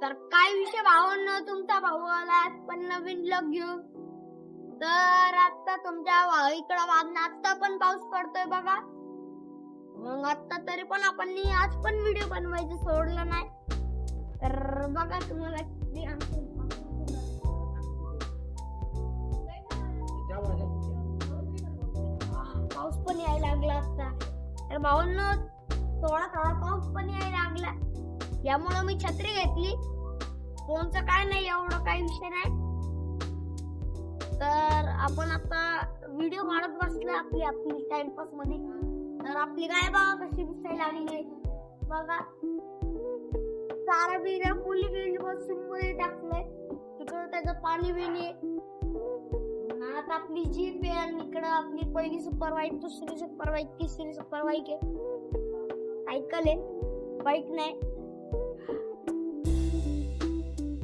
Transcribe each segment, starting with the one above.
तर काय विषय भावांनो, तुमचा भाऊ आला पण नवीन ब्लॉग घेऊन. तर आता तुमच्या इकडं आता पण पाऊस पडतोय बघा. मग आता तरी पण आपण आज पण व्हिडिओ बनवायचं सोडलं नाही. तर बघा तुम्हाला पाऊस पण यायला लागला असता. तर भावांनो थोडा पाऊस पण यायला लागला, यामुळे मी छत्री घेतली. फोनचं काय नाही, एवढं काही विषय नाही. तर आपण आता व्हिडिओ काढत बसले आपली टाइमपास मध्ये. तर आपली गाय बघा कशी दिसायला लागली बघा. चारा बिरा फुली गेली बसून मध्ये टाकलंय, तिकडं त्याचं पाणी बिणी. आता आपली जीप आहे आणि इकडं आपली पहिली सुपर बाईक, दुसरी सुपर बाईक, तिसरी सुपर बाईक आहे. सायकल आहे, बाईक नाही.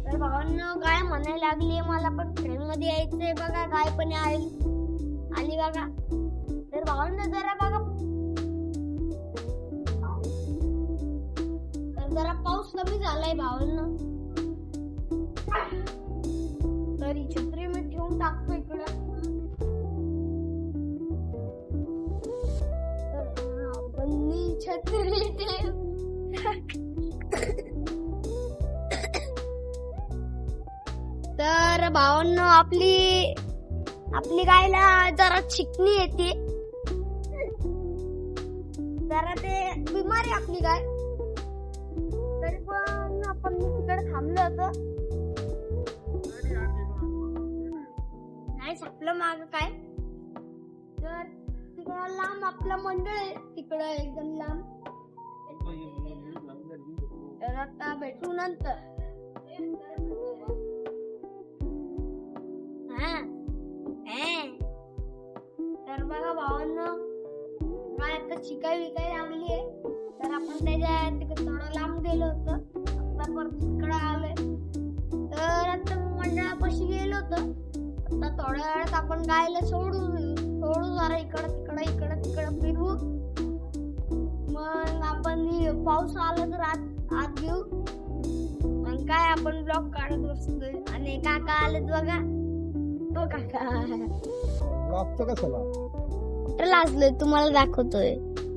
तर भावांनो गाय म्हणायला लागली मला पण ट्रेन मध्ये यायचंय बघा. गाय पण आली बघा. तर भावांनो जरा बघा, तर जरा पाऊस कमी झालाय भावांनो. तरी छत्री मी ठेवून टाकतो इकडं. छत्री तर भावांनो आपली गायला जरा चिकनी येते, जरा ते बिमार आहे आपली गाय. तरी पण आपण तिकडे थांबलो होतो. नाही सापलं माग काय. तर तिकडं लांब आपलं मंडळ आहे, तिकडं एकदम लांब. तर आता भेटू नंतर. तर बघा भावांनो काय आता चिकाय विकाय लागली आहे. तर आपण त्याच्या तिकडे थोडं लांब गेलो होतो, आता परत इकडं आलोय. तर आता मंडळापाशी गेलो होतो. आता थोड्या वेळात आपण गायला सोडू जरा इकडं तिकडं फिरवू. मग आपण पाऊस आला तर आत घेऊ. मग काय आपण ब्लॉग काढत बसतोय आणि काका आलेत बघा. तो काका लाजतो कशाला? कुठं लाजलोय तुम्हाला दाखवतोय.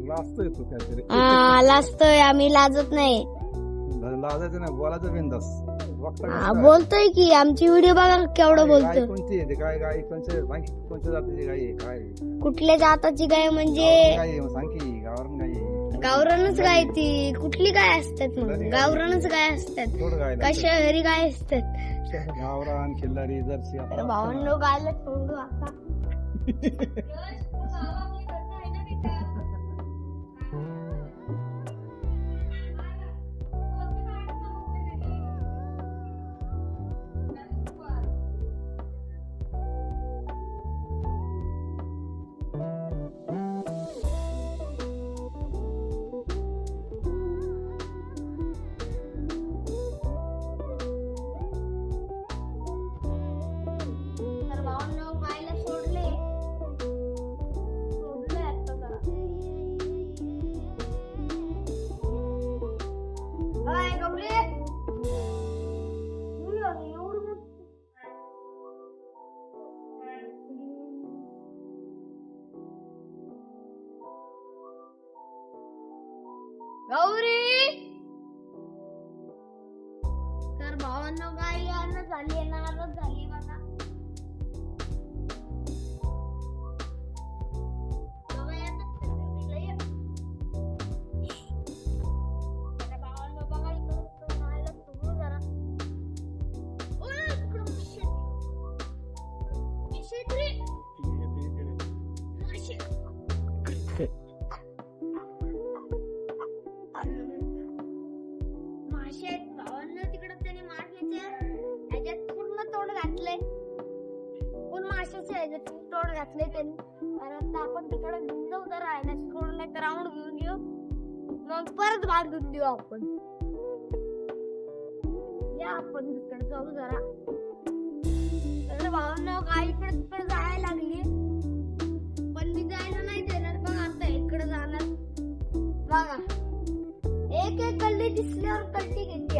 लाजतोय तू काहीतरी. लाजतोय आम्ही, लाजत नाही. लाजायचं नाही, बोलायचं बिंदास. बोलतोय की आमची व्हिडिओ बघा केवढं बोलतोय. कोणती आहे गाय? गाय कोणत्या जातीची गाय आहे? काय कुठल्या जाताची गाय म्हणजे? गाय सांग की. गावरान गाय आहे? गावरानच गाय ती. कुठली गाय असतात मग? गावरानच गाय असतात का शहरी गाय असतात? गावरान, खिल्लारी, जर्सी. भावांनो गायला सोडू आता. गौरी तर भावांनो गाय अन्न झाली, नाराज झाली बघा. भावांनो बघा इकडं गायला सोडू जरा. भावांना तिकडे त्याने माशाचे ह्याच्यात पूर्ण तोड घातले. पण माशाचे ह्याच्यात तोड घातले त्यांनी. आता आपण तिकडे घेऊन जाऊ जरा राहण्यास थोडं नाही तर राऊंड घेऊन येऊ, मग परत बांधून देऊ आपण. या आपण तिकडे जाऊ जरा. तर भावांना गाय इकडे तिकडे जायला लागली, पण मी जायला नाही देणार. बघ आता इकडे जाणार बघा. एक एक कल्ली दिसल्यावर कल्ली घेतली.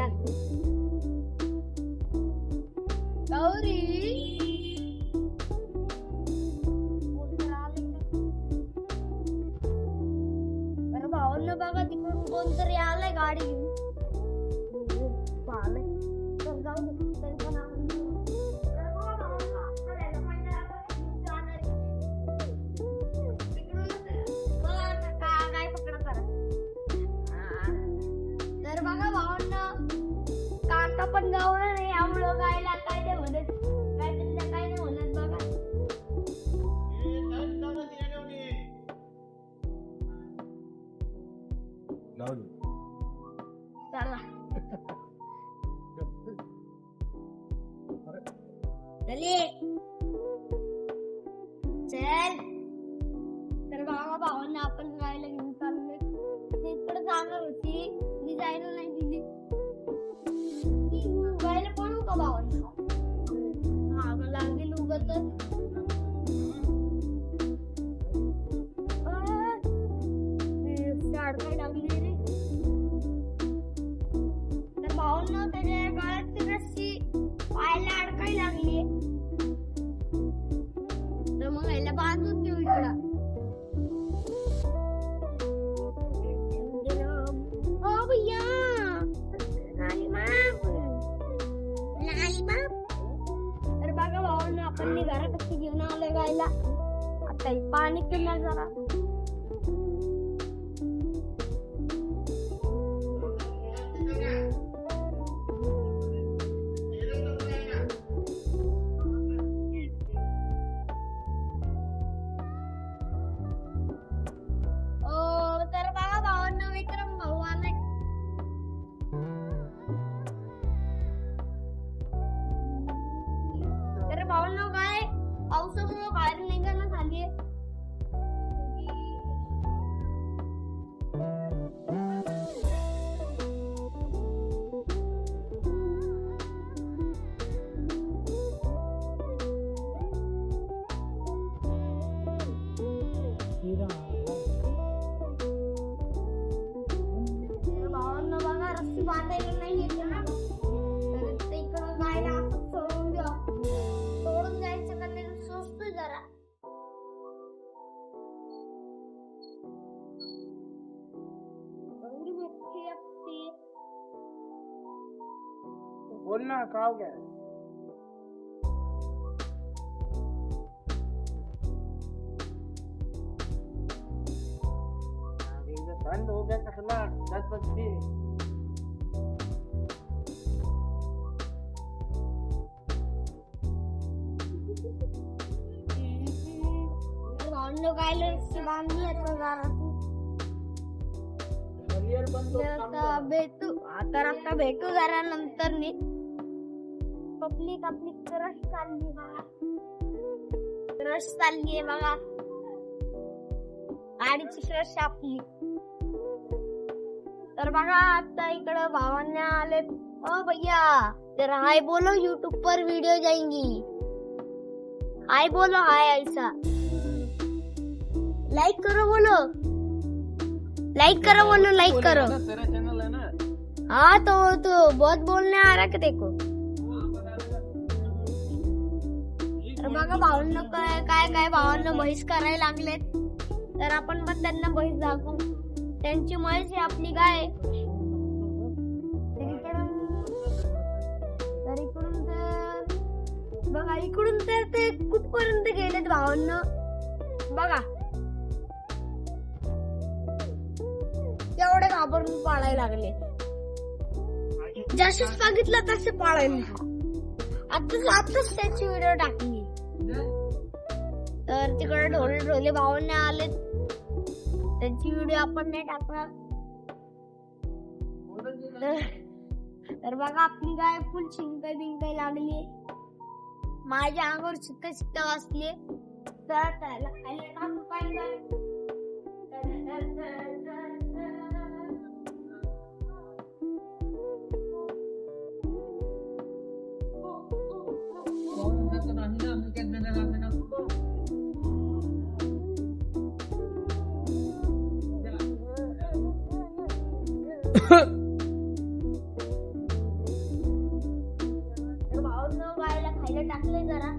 आता पण गावला नाही यामुळं गायला काय नाही म्हणत काय त्यांना काय नाही म्हणत बघा. चला चले चल. तर बाबा भावांना आपण गायला घेऊन चाललोय. तिकडे जाणार होती मी जायला नाही दिली. गायला पण का भावांना हा मला लागेल उगत अडकाय लागली रे. तर भावांना त्याच्या गळ्यात रस्सी पायाला अडकाय लागली. तर मग याला बांधून देऊ इकडं. ओ भैया तर बघा भावांना आपण घरात कशी घेऊन आलोय गायला. आता पाणी पिणार जरा. तर बघा भावांना विक्रम भाऊ आलाय. तर भावांना काय पावसामुळे बाहेर निघायला झालीये. भावांना बघा रस्सी बांधायला नाही येते ना. तर ते इकडं गायला असं सोडून द्या. सोडून जायचं का नाही सोचतोय जरा. एवढी मोठी असते. बोल ना खाओ क्या बंद हो गया कसला 10 बजे. भावांना गायला रस्सी बांधली आता जरा. आता भेटू जरा नंतर नी. पब्लिक आपली क्रश चालली आहे बघा. गाडीची क्रश आपली. तर बघा आता इकडं भावांना आले. ओ भैया जरा हाय बोलो यूट्यूब पर वीडियो जाएंगी. हाय बोलो हाय ऐसा. लाइक करो बोलो. लाइक करो बोलो लाइक करो. तेरा चैनल है ना. हाँ तो बहुत बोलने आ रहा है देखो. तर बघा भावांना काय भावांना म्हैस करायला लागलेत. तर आपण पण त्यांना म्हैस दाखवू. त्यांची म्हैस आहे आपली गाय. तर इकडून तर बघा इकडून तर ते कुठपर्यंत गेलेत भावांना बघा. एवढे घाबरून पाळायला लागले. जसे सांगितलं तसे पाळायला. आताच त्याची व्हिडिओ टाकली. तर तिकडे ढोले भावांना आले. त्यांची व्हिडिओ आपण नाही टाकणार. तर बघा आपली गाय फुल शिंकाय बिंकाय लागली. माझ्या अंगावर शिक्का वाचले. तर त्याला खायला टाकू पाहिजे. भावांना गायला खायला टाकले जरा.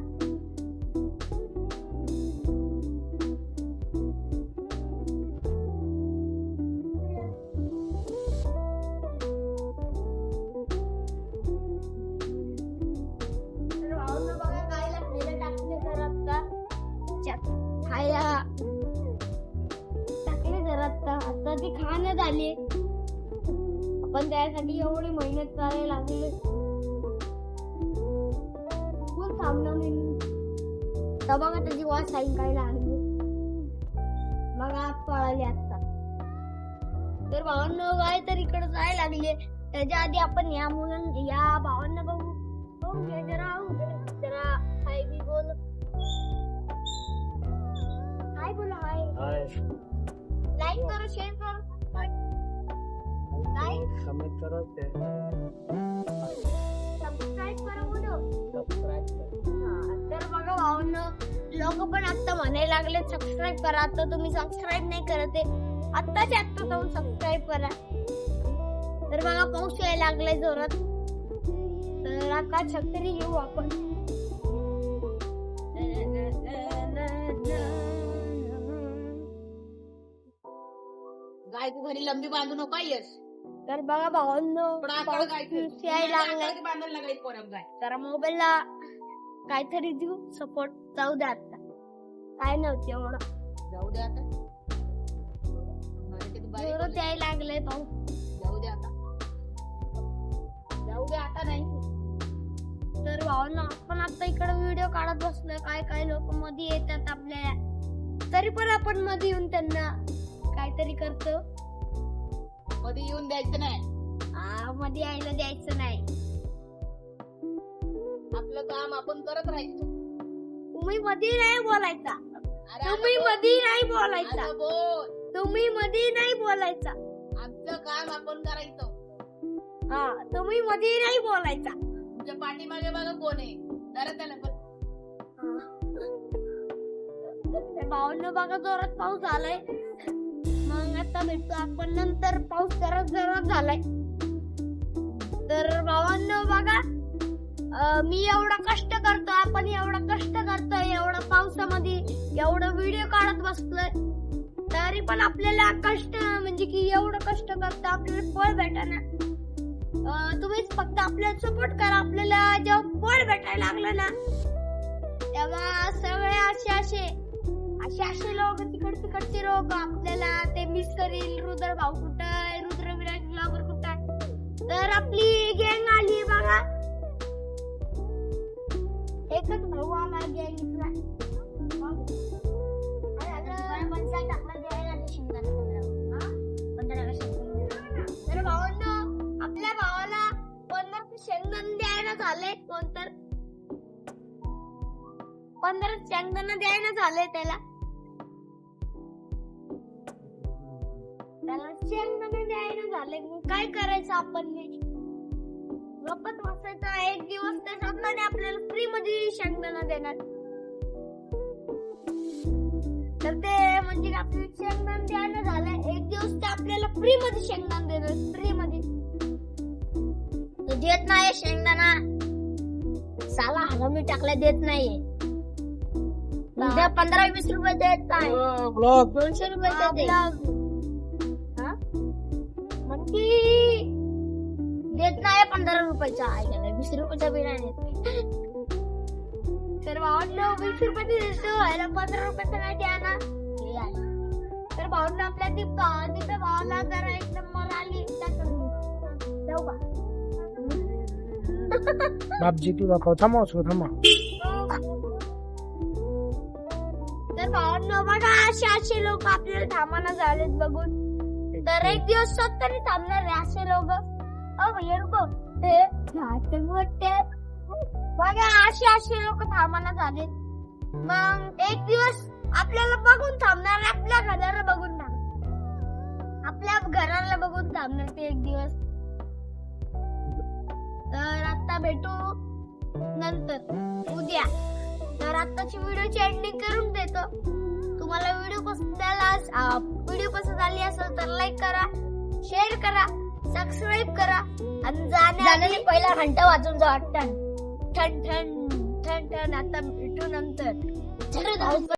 भावांना बघा गायला खायला टाकले जरा. खायला टाकले जरा. आता ती खाण्यात आली. आपण त्यासाठी एवढी मेहनत करायला लागली. थांबणार नाही तर बघा त्याची वाट सायंकाळी लागली बघा आत पळाली आता तर भावांना काय तर इकडे जायला लागले त्याच्या आधी आपण या भावांना बघू जरा हाय बी बोल हाय बोला हाय लाईक करो शेअर करो लाईक कमेंट करो सबस्क्राईब करा बोलो तर बघा भावांनो लोक पण आता म्हणायला लागले सबस्क्राईब करा तर तुम्ही सबस्क्राईब नाही करत आहे आत्ताच्या आत्ता जाऊन सबस्क्राईब करा तर बघा पाऊस यायला लागलाय जोरात तर आता छत्री घेऊ आपण गाय को घरी लंबी बांधू नको यश तर बघा भावांनो पाऊस यायला लागलाय बांधायला लागायची पोरं गाय जरा मोबाईलला काहीतरी देऊ सपोर्ट जाऊ द्या आता काय नव्हती एवढं जाऊ दे आता जोरात यायला लागलंय पाऊस जाऊ दे आता नाही तर भावांनो आपण आता इकडे व्हिडिओ काढत बसलोय काय लोक मध्ये येतात आपल्या तरी पण आपण मध्ये येऊन त्यांना काहीतरी करतो मध्ये येऊन द्यायचं नाही मध्ये यायला द्यायचं नाही आपलं काम आपण करत राहायचं तुम्ही मध्ये नाही बोलायचा अरे तुम्ही आता मध्ये नाही बोलायचा आता बोल तुम्ही मध्ये नाही बोलायचा आमचं काम आपण करायचं हा तुम्ही मध्ये नाही बोलायचा तुमच्या पाठीमागे बघा कोण आहे जरा त्याला पण भावांनो बघा जोरात पाऊस झालाय मग आता भेटतो आपण नंतर पाऊस जोरात झालाय तर भावांनो बघा मी एवढा कष्ट करतो आपण एवढा कष्ट करतोय एवढा पावसामध्ये एवढा व्हिडिओ काढत बसलोय तरी पण आपल्याला कष्ट म्हणजे की एवढं कष्ट करतो आपल्याला फळ भेटाना तुम्हीच फक्त आपल्याला सपोर्ट करा आपल्याला जेव्हा फळ भेटायला लागलं ना तेव्हा सगळे असे लोक तिकडचे लोक आपल्याला ते मिस करील रुद्र भाऊ कुठं रुद्र विराट ब्लॉगर कुठं तर आपली गँग आली बघा एकच भाऊ आला गँगला तर भावांनो आपल्या भावाला 15 शेंगदाणे द्यायला झाले कोणतर 15 शेंगदाणे द्यायला झाले त्याला शेंगदाणे द्यायला झाले काय करायचं आपण गप्पत बसायचं एक दिवस त्या शेंगदाणे आपल्याला फ्री मध्ये शेंगदाणा देणार तर ते म्हणजे आपल्याला शेंगदाणे द्यायला झालं एक दिवस ते आपल्याला फ्री मध्ये शेंगदाणा देणार फ्री मध्ये देत नाही शेंगदाणा साला हलमी टाकला देत नाहीये 15-20 रुपये देत नाही 200 रुपये म्हणजे देत नाही 15 रुपयाचा 20 रुपयाचा बिल आहे तर भावांना 20 रुपये देतो 15 रुपयाचा नाही द्या ना तर भावांना आपल्या तिथे भावाला जरा एक नंबर आली जाऊ का बापजी तू दाखव थांबा तर भावांना बघा असे लोक आपल्याला थांबाना झालेत बघून तर एक दिवस तरी थांबणार आहे असे लोक भैया रुको मोठे बघा असे लोक थांबाना झालेत मग एक दिवस आपल्याला बघून थांबणार आपल्या घराला बघून थांबणार आपल्या घराला बघून थांबणार ते एक दिवस तर आता भेटू नंतर उद्या तर आताची व्हिडिओची एंडिंग करून देतो तुम्हाला व्हिडिओ पसंत आली असेल तर लाईक करा शेअर करा सबस्क्राईब करा आणि जाण्याआधी पहिला घंटा वाजून जा ठण ठण ठण ठण ठण आता भेटू नंतर